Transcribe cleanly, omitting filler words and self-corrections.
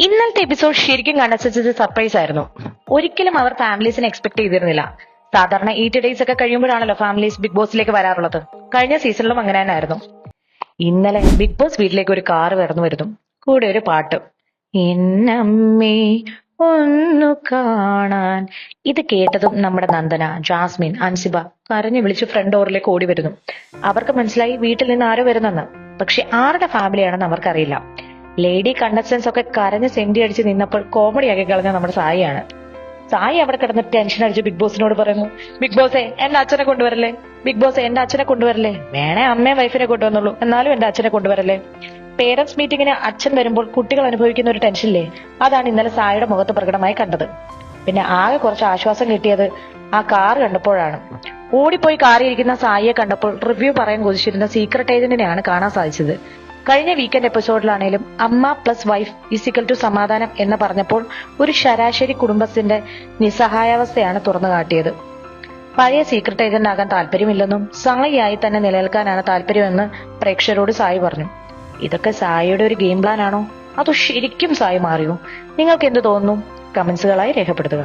ഇന്നലത്തെ എപ്പിസോഡ് ശരിക്കും കണ്ടത് സർപ്രൈസ് ആയിരുന്നു. ഒരിക്കലും അവർ ഫാമിലീസിനെ എക്സ്പെക്ട് ചെയ്തിരുന്നില്ല. സാധാരണ 8 ഡേയ്സ് ഒക്കെ കഴിയുമ്പോഴാണല്ലോ ഫാമിലീസ് ബിഗ് ബോസിലേക്ക് വരാറുള്ളത്. കഴിഞ്ഞ സീസണിലും അങ്ങനെ തന്നെയായിരുന്നു. ഇന്നലെ ബിഗ് ബോസ് വീട്ടിലേക്ക് ഒരു കാറ് കടന്നു വരുന്നു, കൂടെ ഒരു പാട്ട്. എന്നമ്മേ ഒന്നു കാണാൻ. ഇത് കേട്ടതും നമ്മുടെ നന്ദന, ജാസ്മിൻ, അൻസിബ കരഞ്ഞു വിളിച്ച് ഫ്രണ്ട് ഡോറിലേക്ക് ഓടി വരുന്നു. അവർക്ക് മനസ്സിലായി വീട്ടിൽ നിന്ന് ആരോ വരുന്നെന്ന്. പക്ഷെ ആരുടെ ഫാമിലിയാണെന്ന് അവർക്കറിയില്ല. ലേഡി കണ്ടസ്റ്റൻസ് ഒക്കെ കരഞ്ഞ് സെന്റി അടിച്ച് നിന്നപ്പോൾ കോമഡി ആക്കി കളഞ്ഞ നമ്മുടെ സായിയാണ്. സായി അവിടെ കിടന്ന് ടെൻഷൻ അടിച്ച് ബിഗ് ബോസിനോട് പറയുന്നു, ബിഗ് ബോസേ എന്റെ അച്ഛനെ കൊണ്ടുവരല്ലേ, ബിഗ് ബോസേ എന്റെ അച്ഛനെ കൊണ്ടുവരല്ലേ, വേണേ അമ്മയും വൈഫിനെ കൊണ്ടുവന്നുള്ളൂ, എന്നാലും എന്റെ അച്ഛനെ കൊണ്ടുവരല്ലേ. പേരന്റ്സ് മീറ്റിങ്ങിന് അച്ഛൻ വരുമ്പോൾ കുട്ടികൾ അനുഭവിക്കുന്ന ഒരു ടെൻഷനില്ലേ, അതാണ് ഇന്നലെ സായിയുടെ മുഖത്ത് പ്രകടമായി കണ്ടത്. പിന്നെ ആകെ കുറച്ച് ആശ്വാസം കിട്ടിയത് ആ കാർ കണ്ടപ്പോഴാണ്. ഓടിപ്പോയി കാറിയിരിക്കുന്ന സായിയെ കണ്ടപ്പോൾ റിവ്യൂ പറയാൻ കൊതിച്ചിരുന്ന സീക്രട്ട് ഏജന്റിനെയാണ് കാണാൻ സാധിച്ചത്. കഴിഞ്ഞ വീക്കെൻഡ് എപ്പിസോഡിലാണേലും അമ്മ പ്ലസ് വൈഫ് ഈസിക്കൽ ടു സമാധാനം എന്ന് പറഞ്ഞപ്പോൾ ഒരു ശരാശരി കുടുംബത്തിന്റെ നിസ്സഹായാവസ്ഥയാണ് തുറന്നു കാട്ടിയത്. പഴയ സീക്രട്ട് ഏജന്റ് ആകാൻ താല്പര്യമില്ലെന്നും സായിയായി തന്നെ നിലനിൽക്കാനാണ് താല്പര്യമെന്ന് പ്രേക്ഷകരോട് സായി പറഞ്ഞു. ഇതൊക്കെ സായിയുടെ ഒരു ഗെയിം പ്ലാൻ ആണോ, അതോ ശരിക്കും സായി മാറിയോ? നിങ്ങൾക്ക് എന്ത് തോന്നുന്നു? കമന്റ്സുകളായി രേഖപ്പെടുത്തുക.